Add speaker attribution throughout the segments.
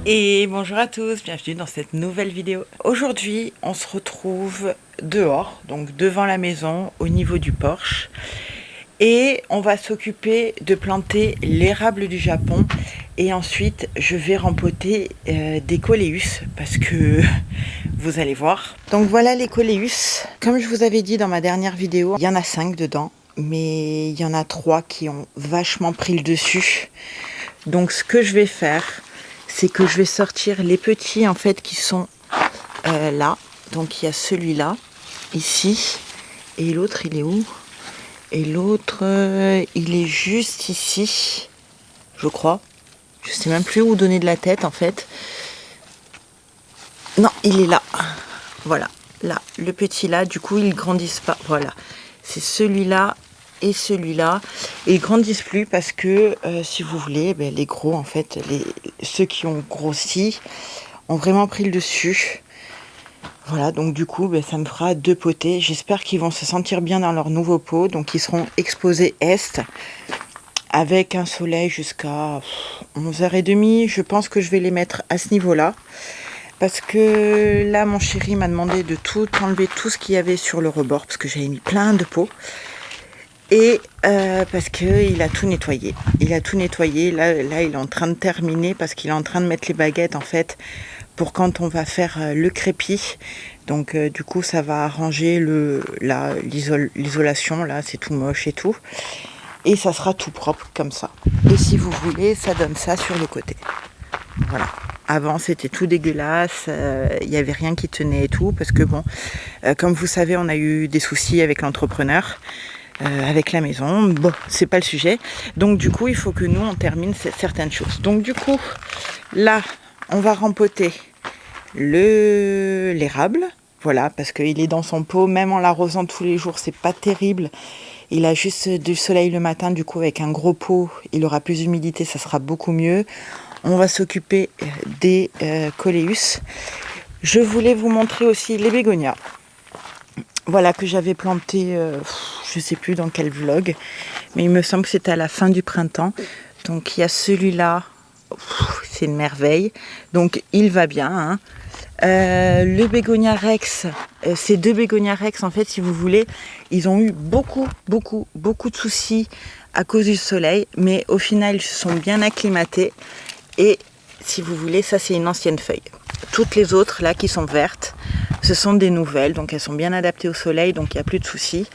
Speaker 1: Et bonjour à tous, bienvenue dans cette nouvelle vidéo. Aujourd'hui, on se retrouve dehors, donc devant la maison, au niveau du porche. Et on va s'occuper de planter l'érable du Japon. Et ensuite, je vais rempoter des coléus, parce que vous allez voir. Donc voilà les coléus. Comme je vous avais dit dans ma dernière vidéo, il y en a 5 dedans. Mais il y en a 3 qui ont vachement pris le dessus. Donc ce que je vais faire, c'est que je vais sortir les petits en fait qui sont là. Donc il y a celui-là, ici, et l'autre il est où? Et l'autre il est juste ici, je crois. Je sais même plus où donner de la tête en fait. Non, il est là. Voilà, là, le petit là, du coup ils grandissent pas. Voilà, c'est celui-là et celui-là. Et ils grandissent plus parce que si vous voulez, les gros en fait, ceux qui ont grossi ont vraiment pris le dessus. Voilà, donc du coup, ça me fera 2 potées. J'espère qu'ils vont se sentir bien dans leur nouveau pot. Donc ils seront exposés est, avec un soleil jusqu'à 11h30. Je pense que je vais les mettre à ce niveau-là. Parce que là, mon chéri m'a demandé de tout enlever, tout ce qu'il y avait sur le rebord. Parce que j'avais mis plein de pots. Et parce qu'il a tout nettoyé. Il a tout nettoyé. Là, il est en train de terminer parce qu'il est en train de mettre les baguettes en fait pour quand on va faire le crépi. Donc du coup, ça va arranger l'isolation. Là, c'est tout moche et tout. Et ça sera tout propre comme ça. Et si vous voulez, ça donne ça sur le côté. Voilà. Avant, c'était tout dégueulasse. Il n'y avait rien qui tenait et tout. Parce que bon, comme vous savez, on a eu des soucis avec l'entrepreneur. Avec la maison, bon, c'est pas le sujet. Donc du coup, il faut que nous, on termine certaines choses. Donc du coup, là, on va rempoter l'érable. Voilà, parce qu'il est dans son pot, même en l'arrosant tous les jours, c'est pas terrible. Il a juste du soleil le matin, du coup, avec un gros pot, il aura plus d'humidité, ça sera beaucoup mieux. On va s'occuper des coléus. Je voulais vous montrer aussi les bégonias. Voilà, que j'avais planté, je sais plus dans quel vlog, mais il me semble que c'était à la fin du printemps. Donc il y a celui-là, c'est une merveille. Donc il va bien. Hein. Le bégonia rex, ces 2 bégonia rex, en fait, si vous voulez, ils ont eu beaucoup de soucis à cause du soleil, mais au final, ils se sont bien acclimatés. Et si vous voulez, ça c'est une ancienne feuille. Toutes les autres là qui sont vertes, ce sont des nouvelles, donc elles sont bien adaptées au soleil, donc il n'y a plus de soucis.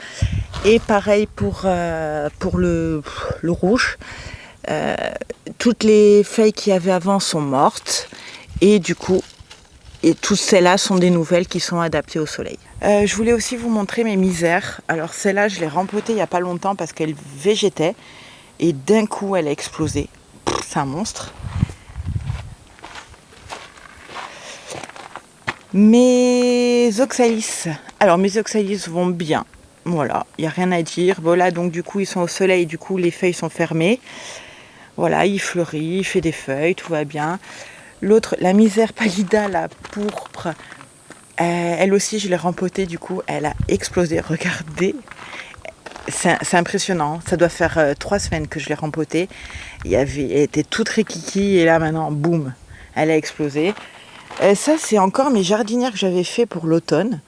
Speaker 1: Et pareil pour le rouge. Toutes les feuilles qu'il y avait avant sont mortes. Et du coup, toutes celles-là sont des nouvelles qui sont adaptées au soleil. Je voulais aussi vous montrer mes misères. Alors celle-là, je l'ai rempotée il n'y a pas longtemps parce qu'elle végétait. Et d'un coup, elle a explosé. C'est un monstre. Mes oxalis. Alors mes oxalis vont bien. Voilà, il n'y a rien à dire. Voilà, donc du coup, ils sont au soleil. Du coup, les feuilles sont fermées. Voilà, il fleurit, il fait des feuilles, tout va bien. L'autre, la misère pallida, la pourpre, elle aussi, je l'ai rempotée, du coup, elle a explosé. Regardez, c'est impressionnant. Ça doit faire 3 semaines que je l'ai rempotée. Elle était toute rikiki et là, maintenant, boum, elle a explosé. Ça, c'est encore mes jardinières que j'avais fait pour l'automne.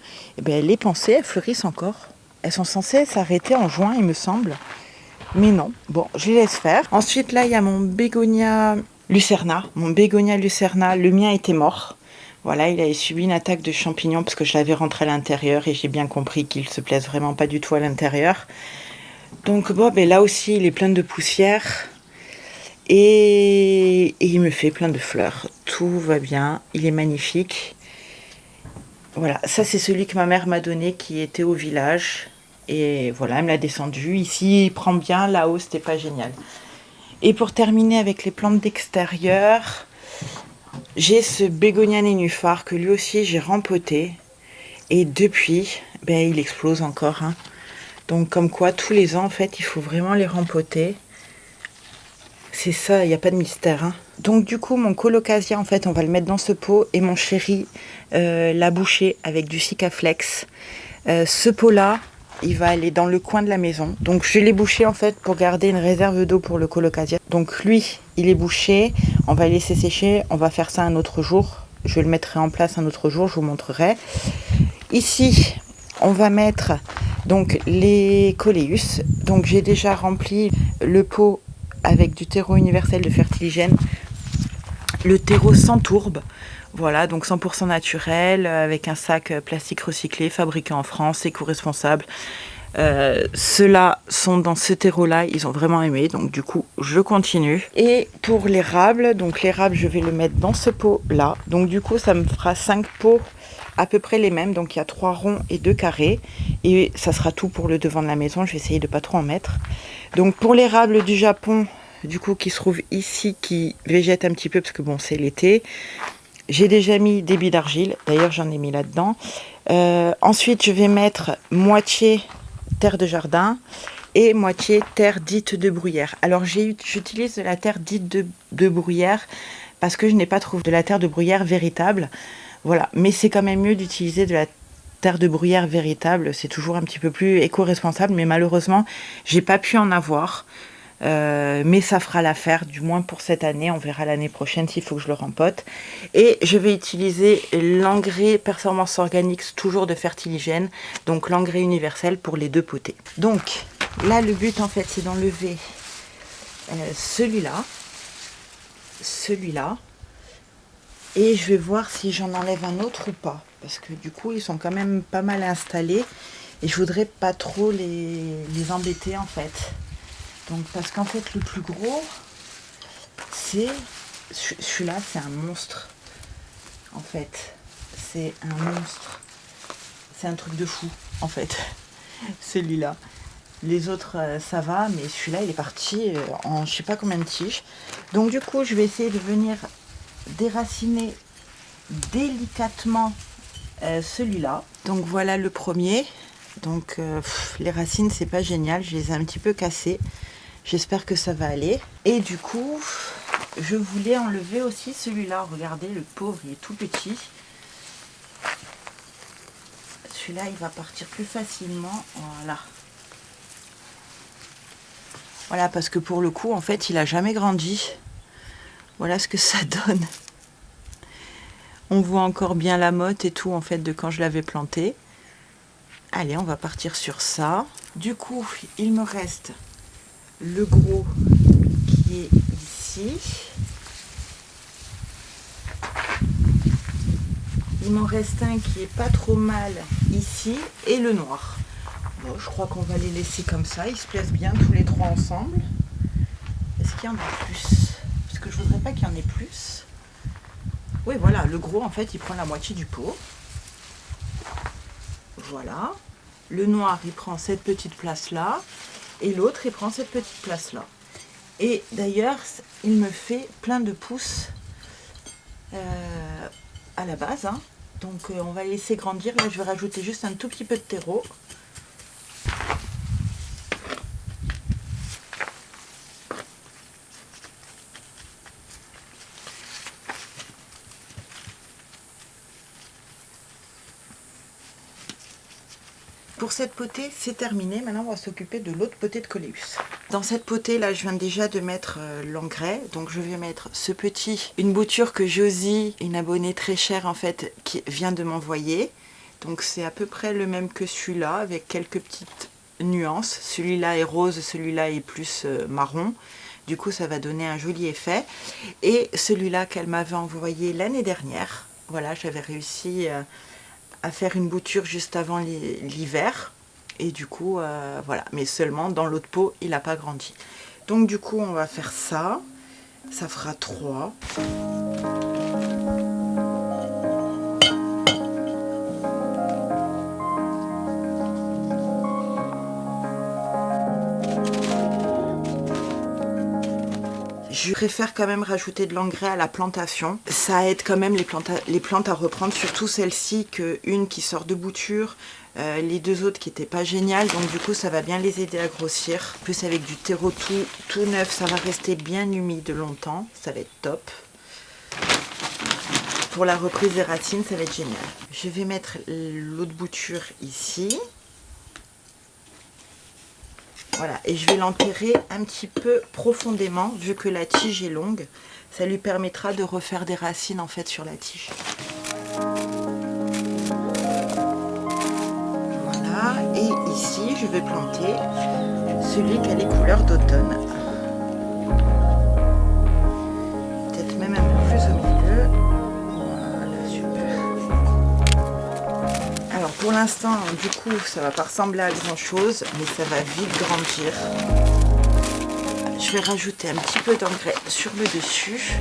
Speaker 1: Et les pensées, elles fleurissent encore. Elles sont censées s'arrêter en juin, il me semble. Mais non, bon, je les laisse faire. Ensuite, là, il y a mon bégonia lucerna. Mon bégonia lucerna, le mien était mort. Voilà, il avait subi une attaque de champignons parce que je l'avais rentré à l'intérieur et j'ai bien compris qu'il se plaise vraiment pas du tout à l'intérieur. Donc bon, là aussi, il est plein de poussière. Et il me fait plein de fleurs. Tout va bien, il est magnifique. Voilà, ça c'est celui que ma mère m'a donné qui était au village. Et voilà, elle me l'a descendu. Ici, il prend bien, là-haut, c'était pas génial. Et pour terminer avec les plantes d'extérieur, j'ai ce bégonia nénuphar que lui aussi j'ai rempoté. Et depuis, il explose encore. Hein. Donc comme quoi, tous les ans, en fait, il faut vraiment les rempoter. C'est ça, il n'y a pas de mystère. Hein. Donc du coup, mon colocasia, en fait, on va le mettre dans ce pot. Et mon chéri l'a bouché avec du Sikaflex. Ce pot-là, il va aller dans le coin de la maison. Donc je l'ai bouché en fait pour garder une réserve d'eau pour le colocasia. Donc lui, il est bouché. On va laisser sécher, on va faire ça un autre jour. Je le mettrai en place un autre jour, je vous montrerai. Ici, on va mettre donc les coléus. Donc j'ai déjà rempli le pot avec du terreau universel de Fertiligène. Le terreau sans tourbe. Voilà, donc 100% naturel, avec un sac plastique recyclé, fabriqué en France, éco-responsable. Ceux-là sont dans ce terreau-là, ils ont vraiment aimé, donc du coup, je continue. Et pour l'érable, donc l'érable, je vais le mettre dans ce pot-là. Donc du coup, ça me fera 5 pots à peu près les mêmes. Donc il y a 3 ronds et 2 carrés. Et ça sera tout pour le devant de la maison. Je vais essayer de pas trop en mettre. Donc pour l'érable du Japon, du coup, qui se trouve ici, qui végète un petit peu, parce que bon, c'est l'été. J'ai déjà mis des billes d'argile. D'ailleurs, j'en ai mis là-dedans. Ensuite, je vais mettre moitié terre de jardin et moitié terre dite de bruyère. Alors j'utilise de la terre dite de bruyère parce que je n'ai pas trouvé de la terre de bruyère véritable. Voilà, mais c'est quand même mieux d'utiliser de la terre de bruyère véritable, c'est toujours un petit peu plus éco-responsable, mais malheureusement, j'ai pas pu en avoir. Mais ça fera l'affaire, du moins pour cette année. On verra l'année prochaine s'il faut que je le rempote. Et je vais utiliser l'engrais Performance Organics, toujours de Fertiligène, donc l'engrais universel pour les 2 potées. Donc là, le but en fait, c'est d'enlever celui-là, et je vais voir si j'en enlève un autre ou pas, parce que du coup, ils sont quand même pas mal installés et je voudrais pas trop les embêter en fait. Donc parce qu'en fait le plus gros c'est celui-là, c'est un monstre. En fait, c'est un monstre. C'est un truc de fou en fait. Celui-là. Les autres ça va, mais celui-là il est parti en je sais pas combien de tiges. Donc du coup, je vais essayer de venir déraciner délicatement celui-là. Donc voilà le premier. Donc les racines c'est pas génial, je les ai un petit peu cassées. J'espère que ça va aller. Et du coup, je voulais enlever aussi celui-là. Regardez, le pauvre, il est tout petit. Celui-là, il va partir plus facilement. Voilà. Voilà, parce que pour le coup, en fait, il n'a jamais grandi. Voilà ce que ça donne. On voit encore bien la motte et tout, en fait, de quand je l'avais planté. Allez, on va partir sur ça. Du coup, il me reste le gros qui est ici. Il m'en reste un qui est pas trop mal ici et le noir. Bon, je crois qu'on va les laisser comme ça. Ils se plaisent bien tous les 3 ensemble. Est-ce qu'il y en a plus? Parce que je voudrais pas qu'il y en ait plus. Oui, voilà, le gros en fait il prend la moitié du pot. Voilà. Le noir il prend cette petite place là. Et l'autre il prend cette petite place là. Et d'ailleurs il me fait plein de pousses à la base. Hein. Donc on va laisser grandir. Là je vais rajouter juste un tout petit peu de terreau. Pour cette potée, c'est terminé. Maintenant, on va s'occuper de l'autre potée de coléus. Dans cette potée, là, je viens déjà de mettre l'engrais. Donc, je vais mettre ce petit, une bouture que Josie, une abonnée très chère, en fait, qui vient de m'envoyer. Donc, c'est à peu près le même que celui-là, avec quelques petites nuances. Celui-là est rose, celui-là est plus marron. Du coup, ça va donner un joli effet. Et celui-là qu'elle m'avait envoyé l'année dernière. Voilà, j'avais réussi à faire une bouture juste avant l'hiver et du coup voilà, mais seulement dans l'autre pot il n'a pas grandi. Donc du coup on va faire ça, ça fera 3. Je préfère quand même rajouter de l'engrais à la plantation. Ça aide quand même les plantes à reprendre, surtout celle-ci qu'une qui sort de bouture, les 2 autres qui n'étaient pas géniales. Donc du coup, ça va bien les aider à grossir. En plus, avec du terreau tout neuf, ça va rester bien humide longtemps. Ça va être top. Pour la reprise des racines, ça va être génial. Je vais mettre l'autre bouture ici. Voilà, et je vais l'enterrer un petit peu profondément, vu que la tige est longue. Ça lui permettra de refaire des racines en fait sur la tige. Voilà, et ici je vais planter celui qui a les couleurs d'automne. Peut-être même un peu plus au milieu. Voilà, super. Alors pour l'instant, du coup, ça va pas ressembler à grand chose, mais ça va vite grandir. Je vais rajouter un petit peu d'engrais sur le dessus.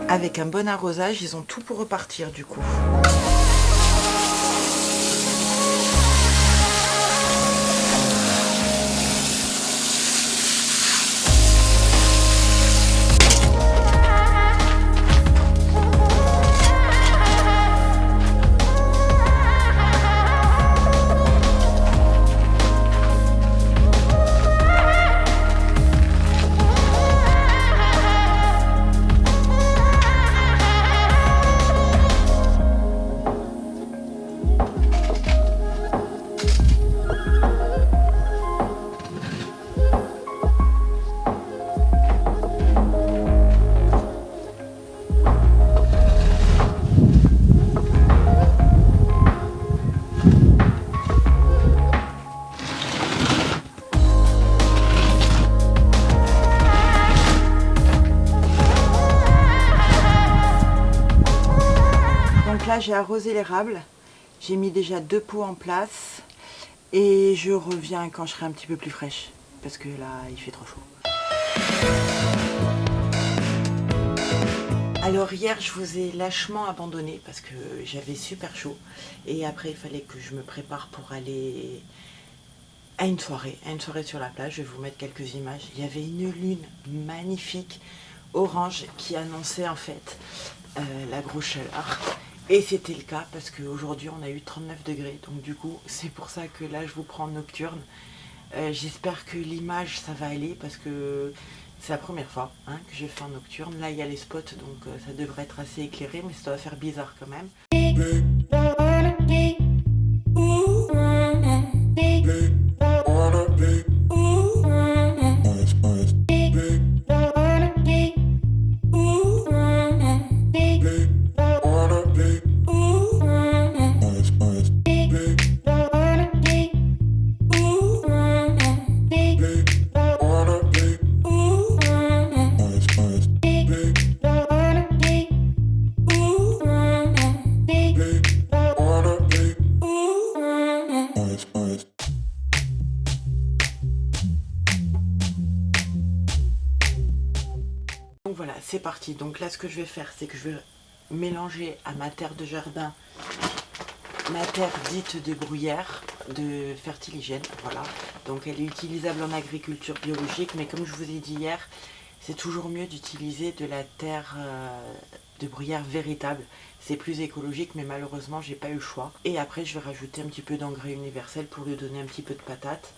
Speaker 1: Avec un bon arrosage, ils ont tout pour repartir du coup. Là j'ai arrosé l'érable, j'ai mis déjà 2 pots en place et je reviens quand je serai un petit peu plus fraîche parce que là il fait trop chaud. Alors hier je vous ai lâchement abandonné parce que j'avais super chaud et après il fallait que je me prépare pour aller à une soirée sur la plage. Je vais vous mettre quelques images. Il y avait une lune magnifique orange qui annonçait en fait la grosse chaleur. Et c'était le cas parce qu'aujourd'hui on a eu 39 degrés. Donc du coup c'est pour ça que là je vous prends en nocturne. J'espère que l'image ça va aller parce que c'est la première fois que je fais en nocturne. Là il y a les spots donc ça devrait être assez éclairé mais ça va faire bizarre quand même. Donc voilà, c'est parti. Donc là, ce que je vais faire, c'est que je vais mélanger à ma terre de jardin, ma terre dite de bruyère, de fertiligène. Voilà. Donc elle est utilisable en agriculture biologique, mais comme je vous ai dit hier, c'est toujours mieux d'utiliser de la terre de bruyère véritable. C'est plus écologique, mais malheureusement, j'ai pas eu le choix. Et après, je vais rajouter un petit peu d'engrais universel pour lui donner un petit peu de patate.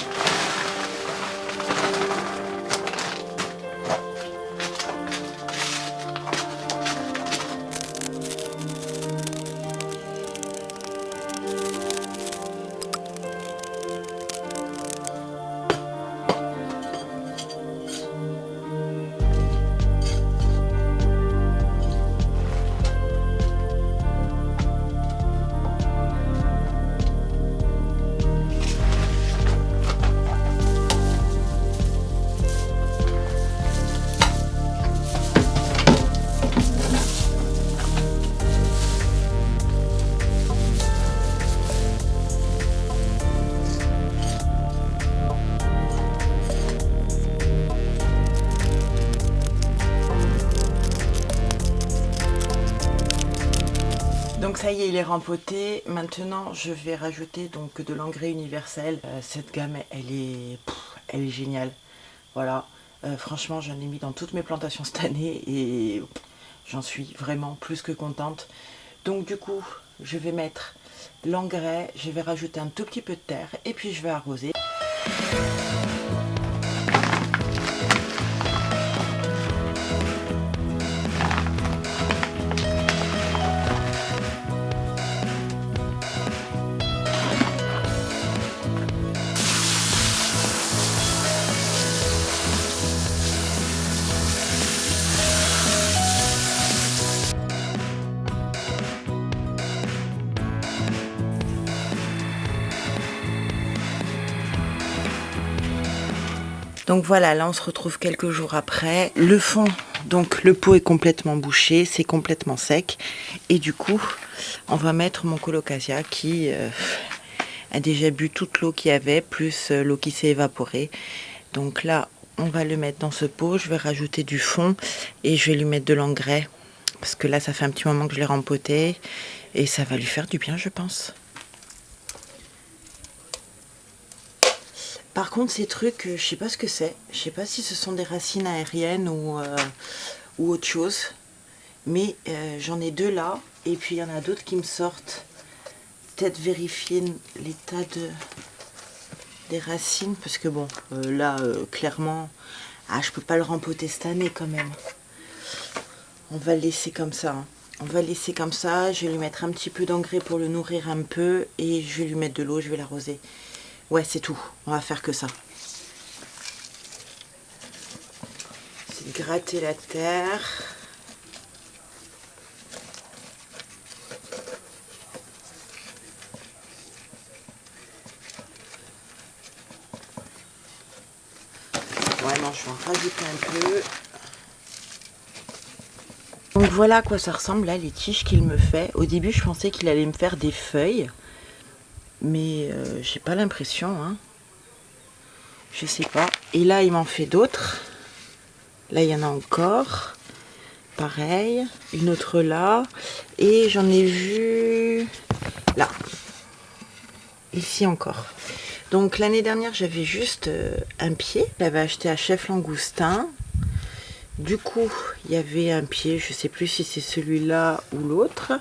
Speaker 1: Donc ça y est, il est rempoté. Maintenant, je vais rajouter donc de l'engrais universel. Cette gamme, elle est géniale. Voilà. Franchement, j'en ai mis dans toutes mes plantations cette année et j'en suis vraiment plus que contente. Donc du coup, je vais mettre l'engrais, je vais rajouter un tout petit peu de terre et puis je vais arroser. Donc voilà, là on se retrouve quelques jours après. Le fond, donc le pot est complètement bouché, c'est complètement sec. Et du coup, on va mettre mon colocasia qui a déjà bu toute l'eau qu'il y avait, plus l'eau qui s'est évaporée. Donc là, on va le mettre dans ce pot. Je vais rajouter du fond et je vais lui mettre de l'engrais. Parce que là, ça fait un petit moment que je l'ai rempoté. Et ça va lui faire du bien, je pense. Par contre, ces trucs, je sais pas ce que c'est. Je sais pas si ce sont des racines aériennes ou autre chose. Mais j'en ai deux là. Et puis il y en a d'autres qui me sortent. Peut-être vérifier l'état des racines. Parce que bon, là, clairement, je peux pas le rempoter cette année quand même. On va le laisser comme ça. Hein. On va le laisser comme ça. Je vais lui mettre un petit peu d'engrais pour le nourrir un peu. Et je vais lui mettre de l'eau, je vais l'arroser. Ouais, c'est tout. On va faire que ça. C'est de gratter la terre. Ouais, non, je vais en rajouter un peu. Donc voilà à quoi ça ressemble là, les tiges qu'il me fait. Au début, je pensais qu'il allait me faire des feuilles. Mais j'ai pas l'impression. Hein. Je sais pas. Et là, il m'en fait d'autres. Là, il y en a encore. Pareil. Une autre là. Et j'en ai vu là. Ici encore. Donc l'année dernière, j'avais juste un pied. Je l'avais acheté à Chef Langoustin. Du coup, il y avait un pied. Je sais plus si c'est celui-là ou l'autre.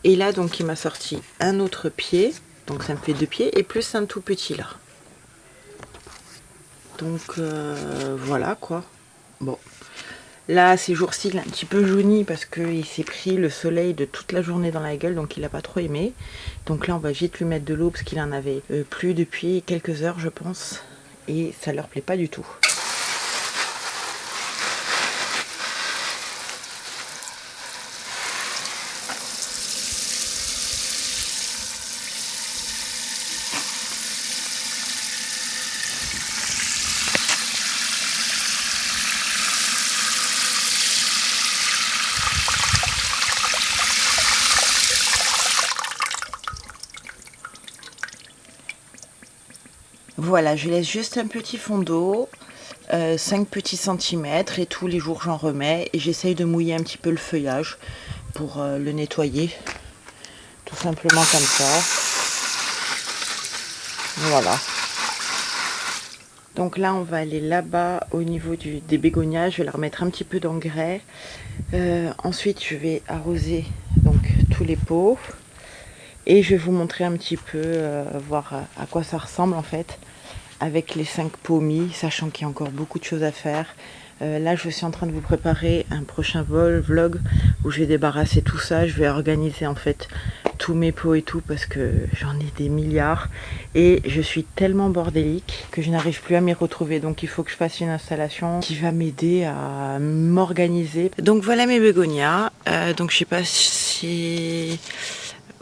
Speaker 1: Et là, donc, il m'a sorti un autre pied. Donc ça me fait deux pieds. Et plus un tout petit là. Donc voilà quoi. Bon. Là, ces jours-ci, il est un petit peu jauni parce qu'il s'est pris le soleil de toute la journée dans la gueule, donc il n'a pas trop aimé. Donc là, on va vite lui mettre de l'eau parce qu'il en avait plus depuis quelques heures, je pense. Et ça leur plaît pas du tout. Voilà, je laisse juste un petit fond d'eau, 5 petits centimètres, et tous les jours j'en remets. Et j'essaye de mouiller un petit peu le feuillage pour le nettoyer. Tout simplement comme ça. Voilà. Donc là, on va aller là-bas au niveau des bégonias. Je vais leur mettre un petit peu d'engrais. Ensuite, je vais arroser donc tous les pots. Et je vais vous montrer un petit peu, voir à quoi ça ressemble en fait. Avec les 5 pots mis, sachant qu'il y a encore beaucoup de choses à faire. Là, je suis en train de vous préparer un prochain vlog où je vais débarrasser tout ça. Je vais organiser en fait tous mes pots et tout parce que j'en ai des milliards. Et je suis tellement bordélique que je n'arrive plus à m'y retrouver. Donc il faut que je fasse une installation qui va m'aider à m'organiser. Donc voilà mes bégonias. Donc je sais pas si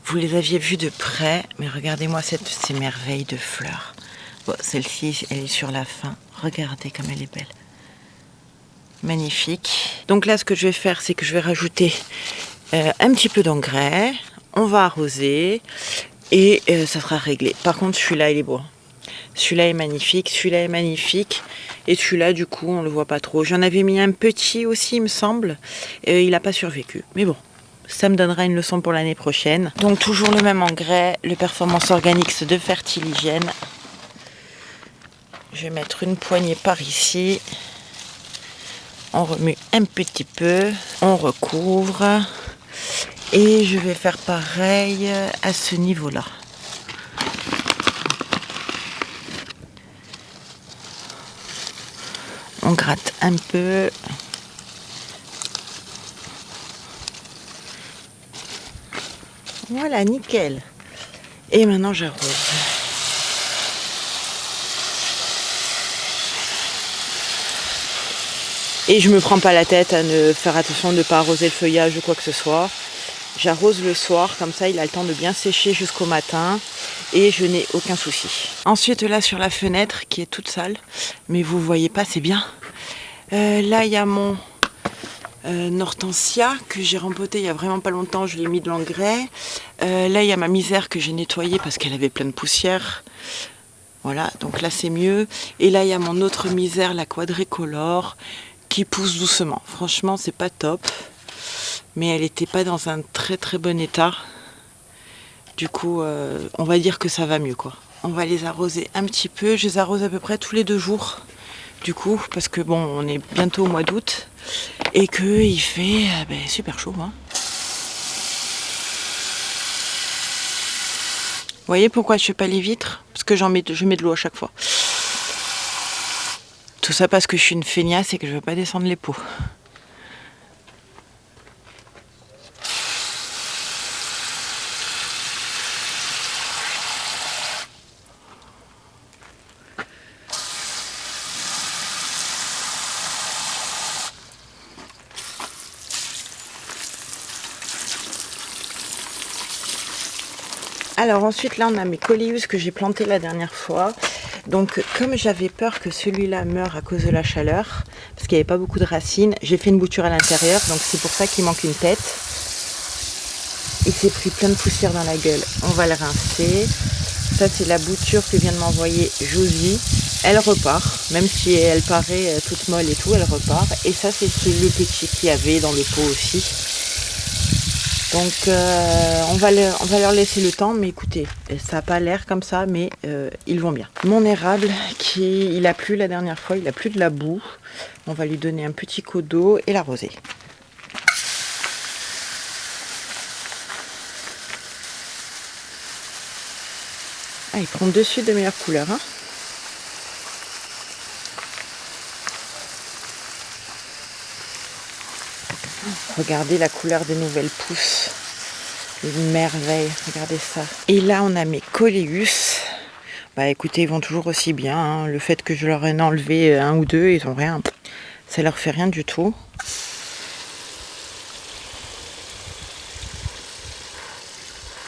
Speaker 1: vous les aviez vus de près, mais regardez-moi ces merveilles de fleurs. Bon, celle-ci, elle est sur la fin. Regardez comme elle est belle. Magnifique. Donc là, ce que je vais faire, c'est que je vais rajouter un petit peu d'engrais. On va arroser et ça sera réglé. Par contre, celui-là, il est beau. Celui-là est magnifique. Celui-là est magnifique. Et celui-là, du coup, on le voit pas trop. J'en avais mis un petit aussi, il me semble. Il n'a pas survécu. Mais bon. Ça me donnera une leçon pour l'année prochaine. Donc toujours le même engrais, le Performance Organics de Fertiligène. Je vais mettre une poignée par ici. On remue un petit peu. On recouvre. Et je vais faire pareil à ce niveau-là. On gratte un peu. Voilà, nickel. Et maintenant j'arrose. Et je me prends pas la tête à ne faire attention de ne pas arroser le feuillage ou quoi que ce soit. J'arrose le soir, comme ça il a le temps de bien sécher jusqu'au matin et je n'ai aucun souci. Ensuite là sur la fenêtre qui est toute sale, mais vous voyez pas, c'est bien. Là il y a mon hortensia que j'ai rempoté il y a vraiment pas longtemps, je lui ai mis de l'engrais. Là il y a ma misère que j'ai nettoyée parce qu'elle avait plein de poussière. Voilà, donc là c'est mieux. Et là il y a mon autre misère, la quadricolore, qui pousse doucement. Franchement c'est pas top, mais elle n'était pas dans un très très bon état. Du coup on va dire que ça va mieux quoi. On va les arroser un petit peu, je les arrose à peu près tous les 2 jours. Du coup, parce que bon, on est bientôt au mois d'août et qu'il fait super chaud. Hein. Vous voyez pourquoi je fais pas les vitres? Parce que je mets de l'eau à chaque fois. Tout ça parce que je suis une feignasse et que je veux pas descendre les pots. Alors ensuite là on a mes coléus que j'ai plantés la dernière fois. Donc comme j'avais peur que celui-là meure à cause de la chaleur, parce qu'il n'y avait pas beaucoup de racines, j'ai fait une bouture à l'intérieur, donc c'est pour ça qu'il manque une tête. Il s'est pris plein de poussière dans la gueule. On va le rincer. Ça c'est la bouture que vient de m'envoyer Josie. Elle repart, même si elle paraît toute molle et tout, elle repart. Et ça c'est le petit qu'il y avait dans le pot aussi. Donc on va leur laisser le temps, mais écoutez, ça n'a pas l'air comme ça, mais ils vont bien. Mon érable, il a plu la dernière fois, il a plus de la boue. On va lui donner un petit coup d'eau et l'arroser. Ah, il prend de suite de meilleures couleurs. Hein. Regardez la couleur des nouvelles pousses. Une merveille, regardez ça. Et là, on a mes coléus. Bah écoutez, ils vont toujours aussi bien. Hein. Le fait que je leur ai enlevé un ou deux, ils ont rien. Ça leur fait rien du tout.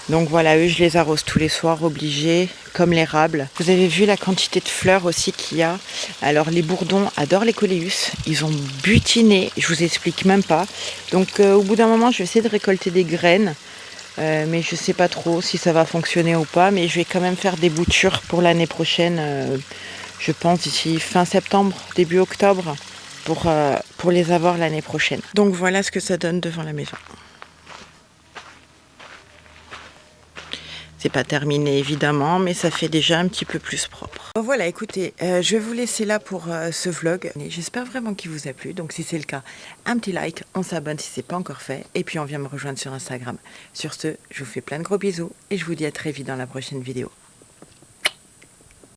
Speaker 1: Donc voilà, eux, je les arrose tous les soirs, obligés, comme l'érable. Vous avez vu la quantité de fleurs aussi qu'il y a. Alors les bourdons adorent les coléus. Ils ont butiné, je vous explique même pas. Donc au bout d'un moment, je vais essayer de récolter des graines. Mais je sais pas trop si ça va fonctionner ou pas. Mais je vais quand même faire des boutures pour l'année prochaine. Je pense d'ici fin septembre, début octobre, pour les avoir l'année prochaine. Donc voilà ce que ça donne devant la maison. C'est pas terminé évidemment, mais ça fait déjà un petit peu plus propre. Bon, voilà, écoutez, je vais vous laisser là pour ce vlog. J'espère vraiment qu'il vous a plu. Donc si c'est le cas, un petit like, on s'abonne si c'est pas encore fait. Et puis on vient me rejoindre sur Instagram. Sur ce, je vous fais plein de gros bisous et je vous dis à très vite dans la prochaine vidéo.